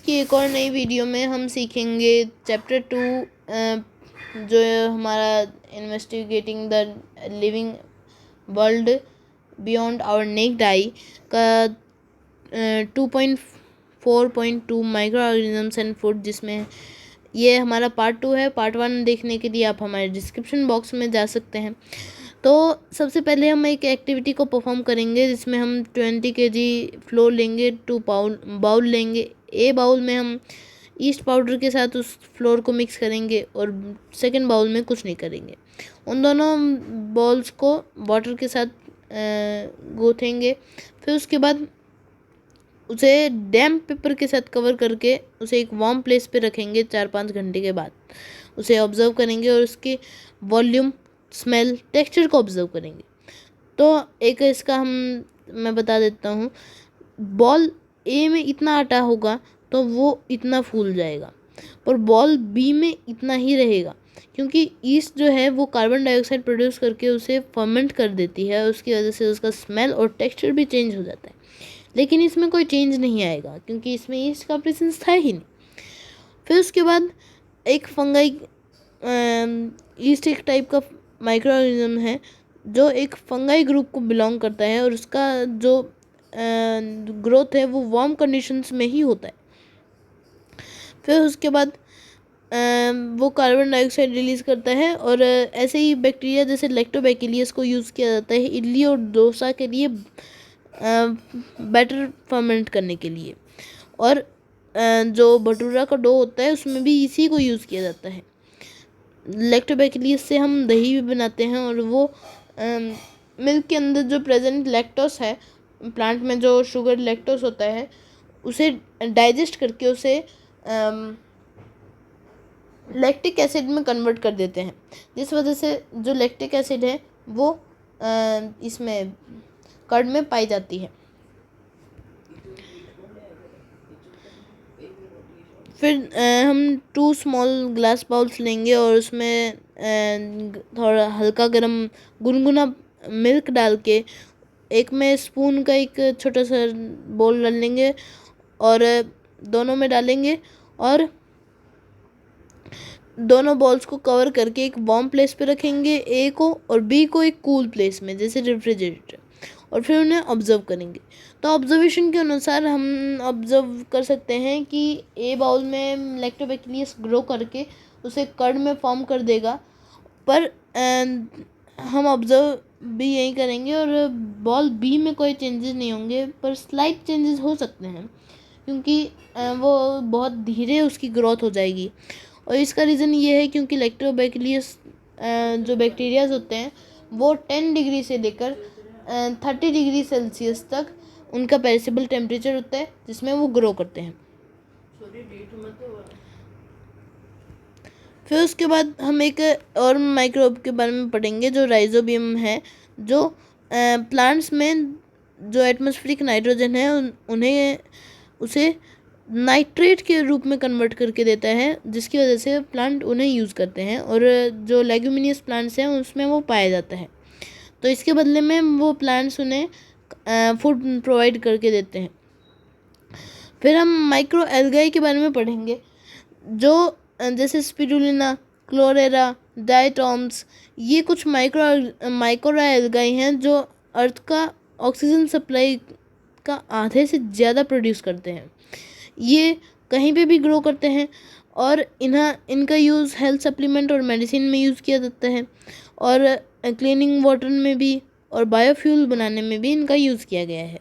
कि एक और नई वीडियो में हम सीखेंगे चैप्टर 2 जो हमारा investigating the living world beyond our naked eye का 2.4.2 माइक्रो ऑर्गेनिजम्स एंड फूड, जिसमें ये हमारा पार्ट 2 है। पार्ट 1 देखने के लिए आप हमारे डिस्क्रिप्शन बॉक्स में जा सकते हैं। तो सबसे पहले हम एक एक्टिविटी को परफॉर्म करेंगे जिसमें हम 20 kg फ्लोर लेंगे, 2 बाउल लेंगे। ए बाउल में हम ईस्ट पाउडर के साथ उस फ्लोर को मिक्स करेंगे और सेकंड बाउल में कुछ नहीं करेंगे। उन दोनों बॉल्स को वाटर के साथ गूँथेंगे। फिर उसके बाद उसे डैम्प पेपर के साथ कवर करके उसे एक वार्म प्लेस पे रखेंगे। 4-5 घंटे के बाद उसे ऑब्ज़र्व करेंगे और उसके वॉल्यूम, स्मेल, टेक्सचर को ऑब्ज़र्व करेंगे। तो एक इसका मैं बता देता हूँ। बॉल ए में इतना आटा होगा तो वो इतना फूल जाएगा, और बॉल बी में इतना ही रहेगा, क्योंकि ईस्ट जो है वो कार्बन डाइऑक्साइड प्रोड्यूस करके उसे फर्मेंट कर देती है। उसकी वजह से उसका स्मेल और टेक्सचर भी चेंज हो जाता है। लेकिन इसमें कोई चेंज नहीं आएगा क्योंकि इसमें ईस्ट का प्रेजेंस था ही नहीं। फिर उसके बाद एक फंगाई ईस्ट एक टाइप का माइक्रो ऑर्गेनिज्म है जो एक फंगाई ग्रुप को बिलोंग करता है, और उसका जो ग्रोथ है वो वार्म कंडीशंस में ही होता है। फिर उसके बाद वो कार्बन डाइऑक्साइड रिलीज़ करता है, और ऐसे ही बैक्टीरिया जैसे लैक्टोबैसिलस को यूज़ किया जाता है इडली और डोसा के लिए बैटर फर्मेंट करने के लिए। और जो भटूरा का डो होता है उसमें भी इसी को यूज़ किया जाता है। लैक्टोबैसिलस से हम दही भी बनाते हैं, और वो मिल्क के अंदर जो प्रेजेंट लैक्टोस है, प्लांट में जो शुगर लैक्टोस होता है, उसे डाइजेस्ट करके उसे लैक्टिक एसिड में कन्वर्ट कर देते हैं, जिस वजह से जो लैक्टिक एसिड है वो इसमें कर्ड में पाई जाती है। फिर हम 2 स्मॉल ग्लास बाउल्स लेंगे और उसमें थोड़ा हल्का गरम गुनगुना मिल्क डाल के एक में स्पून का एक छोटा सा बोल डाल लेंगे और दोनों में डालेंगे, और दोनों बॉल्स को कवर करके एक वार्म प्लेस पे रखेंगे, ए को, और बी को एक कूल प्लेस में जैसे रेफ्रिजरेटर, और फिर उन्हें ऑब्जर्व करेंगे। तो ऑब्जर्वेशन के अनुसार हम ऑब्जर्व कर सकते हैं कि ए बाउल में लैक्टोबैसिलस ग्रो करके उसे कर्ड में फॉर्म कर देगा, पर हम ऑब्जर्व भी यही करेंगे, और बॉल बी में कोई चेंजेस नहीं होंगे, पर स्लाइट चेंजेस हो सकते हैं क्योंकि वो बहुत धीरे उसकी ग्रोथ हो जाएगी। और इसका रीज़न ये है क्योंकि लैक्टोबैसिलस जो बैक्टीरियाज होते हैं वो 10 डिग्री से लेकर 30 डिग्री सेल्सियस तक उनका पेरिसेबल टेम्परेचर होता है जिसमें वो ग्रो करते हैं। फिर उसके बाद हम एक और माइक्रोब के बारे में पढ़ेंगे जो राइजोबियम है, जो प्लांट्स में जो एटमॉस्फेरिक नाइट्रोजन है उन्हें उसे नाइट्रेट के रूप में कन्वर्ट करके देता है, जिसकी वजह से प्लांट उन्हें यूज़ करते हैं, और जो लेग्यूमिनियस प्लांट्स हैं उसमें वो पाया जाता है। तो इसके बदले में वो प्लांट्स उन्हें फूड प्रोवाइड करके देते हैं। फिर हम माइक्रो एल्गाई के बारे में पढ़ेंगे जो जैसे स्पिरुलिना, क्लोरेरा, डायटॉम्स, ये कुछ माइक्रो एल्गाई हैं जो अर्थ का ऑक्सीजन सप्लाई का आधे से ज़्यादा प्रोड्यूस करते हैं। ये कहीं पे भी ग्रो करते हैं, और इनका यूज़ हेल्थ सप्लीमेंट और मेडिसिन में यूज़ किया जाता है, और क्लीनिंग वाटर में भी और बायोफ्यूल बनाने में भी इनका यूज़ किया गया है।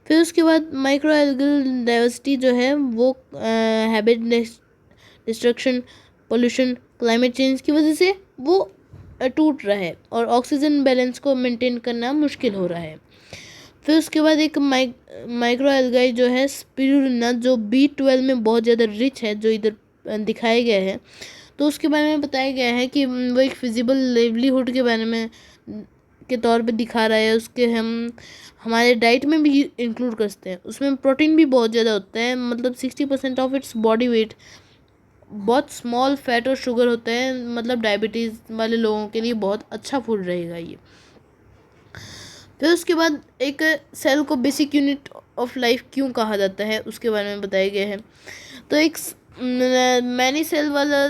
फिर उसके बाद माइक्रो एल्गल डाइवर्सिटी जो है वो habit destruction, pollution, climate change की वजह से वो टूट रहा है और ऑक्सीजन बैलेंस को मेंटेन करना मुश्किल हो रहा है। फिर उसके बाद एक माइक्रो एल्गाई जो है स्पिरुलिना, जो B12 में बहुत ज़्यादा रिच है, जो इधर दिखाया गया है। तो उसके बारे में बताया गया है कि वो एक फिजिबल लिवलीहुड के बारे में के तौर पे दिखा रहा है। उसके हम हमारे डाइट में भी इंक्लूड कर सकते हैं। उसमें प्रोटीन भी बहुत ज़्यादा होता है, मतलब 60% ऑफ इट्स बॉडी वेट। बहुत स्मॉल फैट और शुगर होता है, मतलब डायबिटीज़ वाले लोगों के लिए बहुत अच्छा फूड रहेगा ये। फिर उसके बाद एक सेल को बेसिक यूनिट ऑफ लाइफ क्यों कहा जाता है उसके बारे में बताया गया है। तो एक मैनी सेल वाला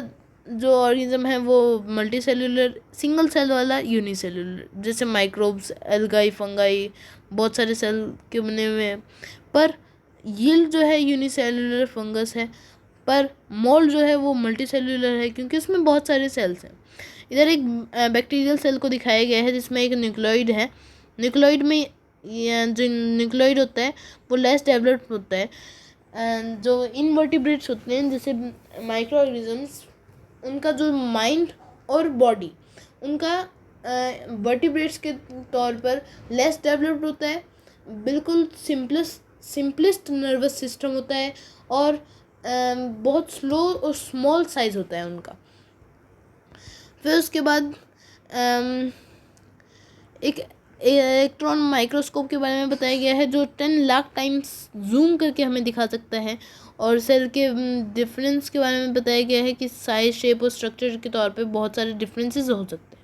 जो ऑर्गेनिज्म है वो मल्टी सेलुलर, सिंगल सेल वाला यूनिसेलुलर, जैसे माइक्रोब्स, एल्गाई, फंगाई, बहुत सारे सेल के बने हुए हैं। पर यील्ड जो है यूनिसेलुलर फंगस है, पर मोल्ड जो है वो मल्टी सेलुलर है क्योंकि उसमें बहुत सारे सेल्स हैं। इधर एक बैक्टीरियल सेल को दिखाया गया है जिसमें एक न्यूक्लियोइड है। न्यूक्लियोइड में जो न्यूक्लियोइड होता है वो लेस डेवलप्ड होता है। जो इनवर्टिब्रेट्स होते हैं जैसे माइक्रो ऑर्गेनिजम्स, उनका जो माइंड और बॉडी उनका वर्टिब्रेट्स के तौर पर लेस डेवलप्ड होता है, बिल्कुल सिंपलेस्ट नर्वस सिस्टम होता है और बहुत स्लो और स्मॉल साइज होता है उनका। फिर उसके बाद एक इलेक्ट्रॉन माइक्रोस्कोप के बारे में बताया गया है जो 10 लाख टाइम्स जूम करके हमें दिखा सकता है, और सेल के डिफरेंस के बारे में बताया गया है कि साइज, शेप और स्ट्रक्चर के तौर पे बहुत सारे डिफरेंसेस हो सकते हैं।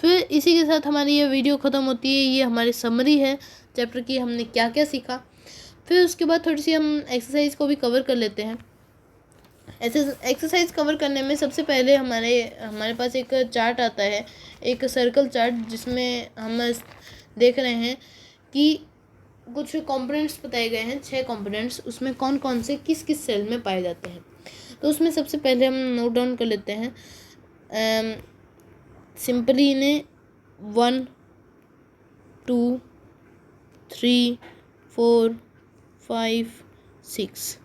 फिर इसी के साथ हमारी ये वीडियो ख़त्म होती है। ये हमारी समरी है चैप्टर की, हमने क्या क्या सीखा। फिर उसके बाद थोड़ी सी हम एक्सरसाइज को भी कवर कर लेते हैं। ऐसे एक्सरसाइज कवर करने में सबसे पहले हमारे पास एक चार्ट आता है, एक सर्कल चार्ट, जिसमें हम देख रहे हैं कि कुछ कंपोनेंट्स बताए गए हैं, 6 कंपोनेंट्स, उसमें कौन कौन से किस किस सेल में पाए जाते हैं। तो उसमें सबसे पहले हम नोट डाउन कर लेते हैं सिंपली इन्हें 1 2 3 4 5 6।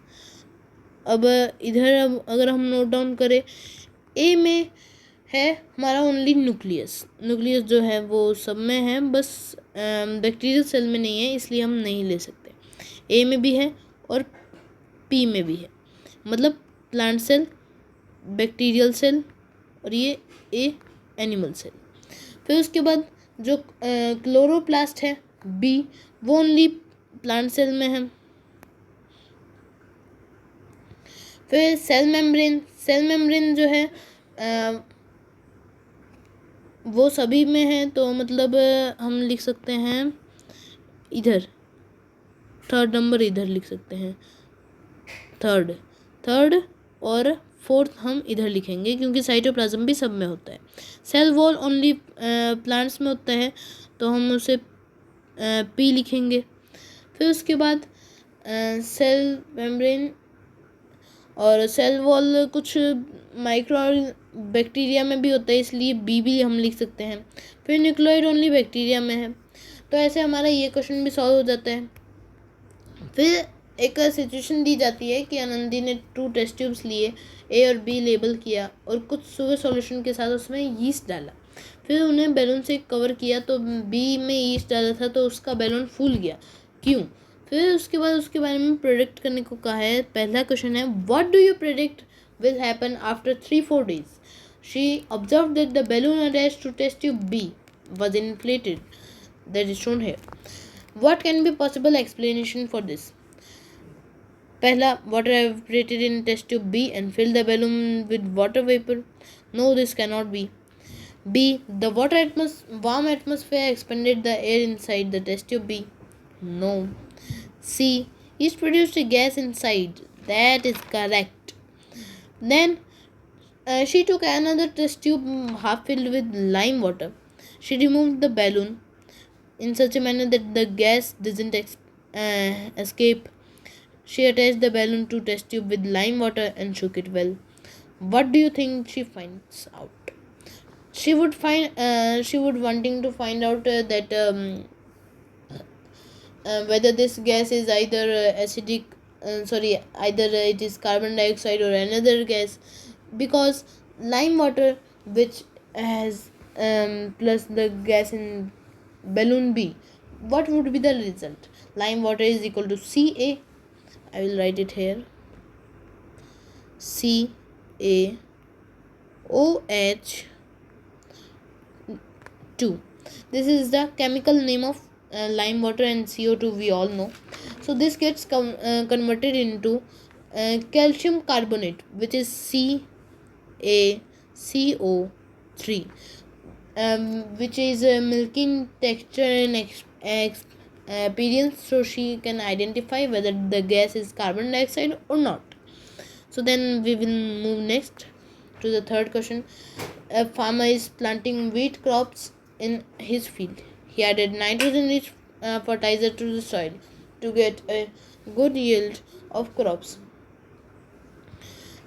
अब इधर अगर हम नोट डाउन करें, ए में है हमारा ओनली न्यूक्लियस जो है वो सब में है, बस बैक्टीरियल सेल में नहीं है, इसलिए हम नहीं ले सकते। ए में भी है और पी में भी है, मतलब प्लांट सेल, बैक्टीरियल सेल और ये ए एनिमल सेल। फिर उसके बाद जो क्लोरोप्लास्ट है बी, वो ओनली प्लांट सेल में है। फिर सेल मेम्ब्रेन जो है वो सभी में है, तो मतलब हम लिख सकते हैं इधर 3rd नंबर इधर लिख सकते हैं, थर्ड और 4th हम इधर लिखेंगे क्योंकि साइटोप्लाज्म भी सब में होता है। सेल वॉल ओनली प्लांट्स में होता है, तो हम उसे पी लिखेंगे। फिर उसके बाद सेल मेम्ब्रेन और सेल वॉल कुछ माइक्रो बैक्टीरिया में भी होता है, इसलिए बी भी हम लिख सकते हैं। फिर न्यूक्लियोइड ओनली बैक्टीरिया में है, तो ऐसे हमारा ये क्वेश्चन भी सॉल्व हो जाता है। फिर एक सिचुएशन दी जाती है कि आनंदी ने 2 टेस्ट ट्यूब्स लिए, ए और बी लेबल किया और कुछ सुगर सॉल्यूशन के साथ उसमें यीस्ट डाला। फिर उन्हें बैलून से कवर किया, तो बी में यीस्ट डाला था तो उसका बैलून फूल गया, क्यों? फिर उसके बाद उसके बारे में प्रेडिक्ट करने को कहा है। पहला क्वेश्चन है, what do you predict will happen after 3-4 days? She observe that the balloon attached to test tube B was inflated, that is shown here. What can be possible explanation for this? पहला, water evaporated in test tube B and filled the balloon with water vapor. No, this cannot be. B, the warm atmosphere expanded the air inside the test tube B. No. C, it produced a gas inside. That is correct. Then she took another test tube half filled with lime water. She removed the balloon in such a manner that the gas doesn't escape. She attached the balloon to test tube with lime water and shook it well. What do you think she finds out? She would wanting to find out that whether this gas is either acidic, either it is carbon dioxide or another gas, because lime water, which has plus the gas in balloon B, what would be the result? Lime water is equal to Ca. I will write it here. CaOH2. This is the chemical name of lime water, and CO2 we all know. So this gets converted into calcium carbonate, which is CaCO3, which is milky in texture and appearance, so she can identify whether the gas is carbon dioxide or not. So then we will move next to the third question. A farmer is planting wheat crops in his field. He added nitrogen-rich fertilizer to the soil to get a good yield of crops.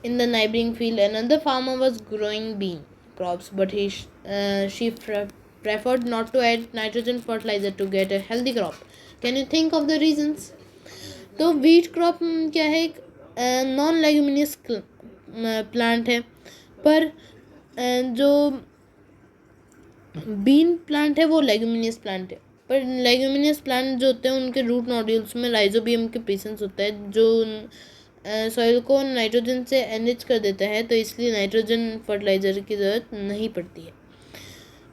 In the neighboring field, another farmer was growing bean crops, but she preferred not to add nitrogen fertilizer to get a healthy crop. Can you think of the reasons? तो wheat crop क्या है, एक non leguminous plant है, पर जो been plant है वो leguminous plant है। पर लेग्यूमिनियस प्लांट जो होते हैं उनके रूट नोड्यूल्स में राइजोबियम के प्रेजेंस होता है जो सॉइल को नाइट्रोजन से एनरिच कर देता है, तो इसलिए नाइट्रोजन फर्टिलाइजर की ज़रूरत नहीं पड़ती है।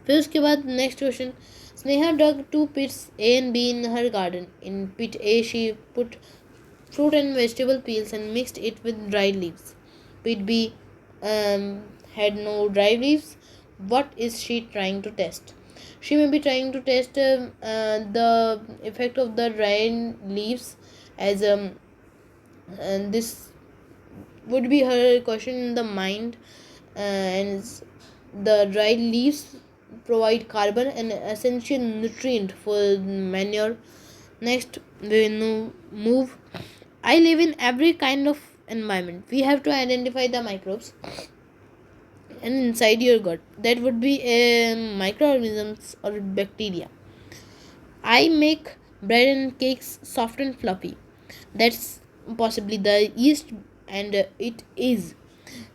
फिर उसके बाद next question, Sneha dug 2 pits A and B in her garden. In pit A she put fruit and vegetable peels and mixed it with dried leaves. Pit B had no dry leaves. What is she trying to test? She may be trying to test the effect of the dried leaves, as and this would be her question in the mind. And the dried leaves provide carbon, an essential nutrient for manure. Next, we will move. I live in every kind of environment. We have to identify the microbes and inside your gut. That would be microorganisms or bacteria. I make bread and cakes soft and fluffy. That's possibly the yeast, and it is.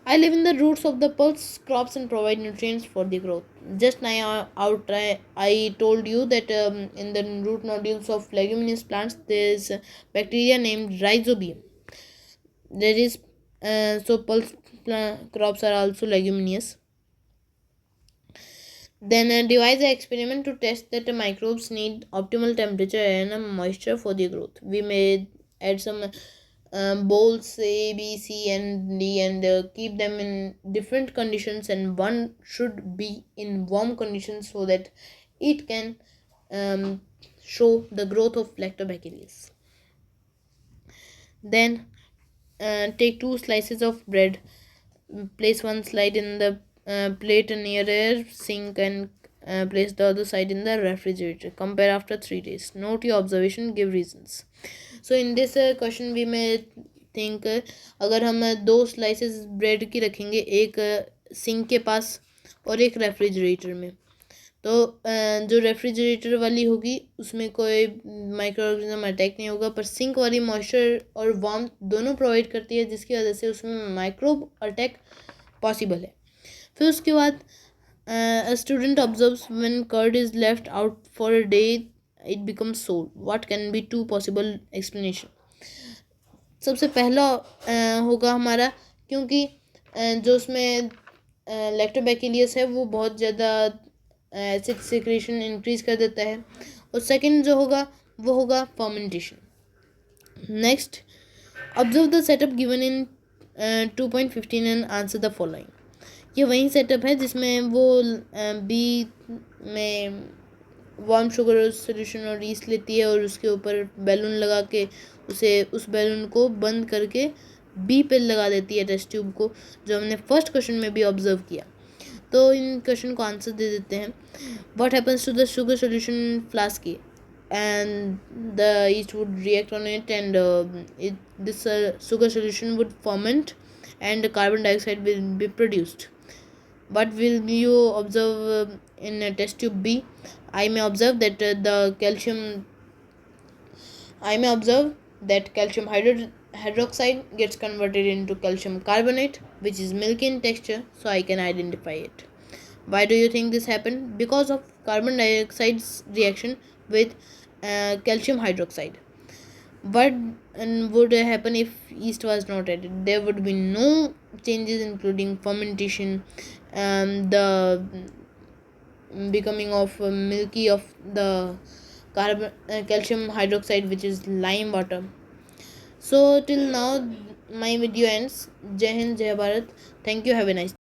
I live in the roots of the pulse crops and provide nutrients for the growth. Just now, I told you that in the root nodules of leguminous plants there is a bacteria named rhizobium. There is so pulse crops are also leguminous. Then devise an experiment to test that the microbes need optimal temperature and moisture for their growth. We may add some bowls A, B, C, and D and keep them in different conditions, and one should be in warm conditions so that it can um, show the growth of lactobacillus. Then take 2 slices of bread, place one slide in the plate near a sink, and place the other side in the refrigerator. Compare after 3 days. Note your observation, give reasons. So in this question we may think, अगर हम 2 slices bread की रखेंगे, एक sink के पास और एक refrigerator में, तो जो रेफ्रिजरेटर वाली होगी उसमें कोई माइक्रो ऑर्गेनिज्म अटैक नहीं होगा, पर सिंक वाली मॉइस्चर और वार्मथ दोनों प्रोवाइड करती है, जिसकी वजह से उसमें माइक्रोब अटैक पॉसिबल है। फिर उसके बाद a student observes when curd is left out for a day it becomes sour. What can be 2 possible explanation? सबसे पहला होगा हमारा, क्योंकि जो उसमें लैक्टोबैक्टीरियस है वो बहुत ज़्यादा एसिड सिक्रेशन इंक्रीज कर देता है, और सेकंड जो होगा वो होगा fermentation. Next, observe the setup given in 2.15 and answer the following. ये वही सेटअप है जिसमें वो बी में वार्म शुगर सोल्यूशन और ईस्ट लेती है और उसके ऊपर बैलून लगा के उस बैलून को बंद करके बी पे लगा देती है टेस्ट ट्यूब को, जो हमने फर्स्ट क्वेश्चन में भी ऑब्जर्व किया। तो इन क्वेश्चन को आंसर दे देते हैं। What happens to the sugar solution flask A, and the yeast would react on it, and this sugar solution would ferment and carbon dioxide will be produced. What will you observe in test tube B? I may observe that calcium hydroxide gets converted into calcium carbonate, which is milky in texture, so I can identify it. Why do you think this happened? Because of carbon dioxide's reaction with calcium hydroxide. What would happen if yeast was not added? There would be no changes, including fermentation, the becoming of milky of the calcium hydroxide, which is lime water. So till now my video ends. Jai Hind, Jai Bharat. Thank you. Have a nice day.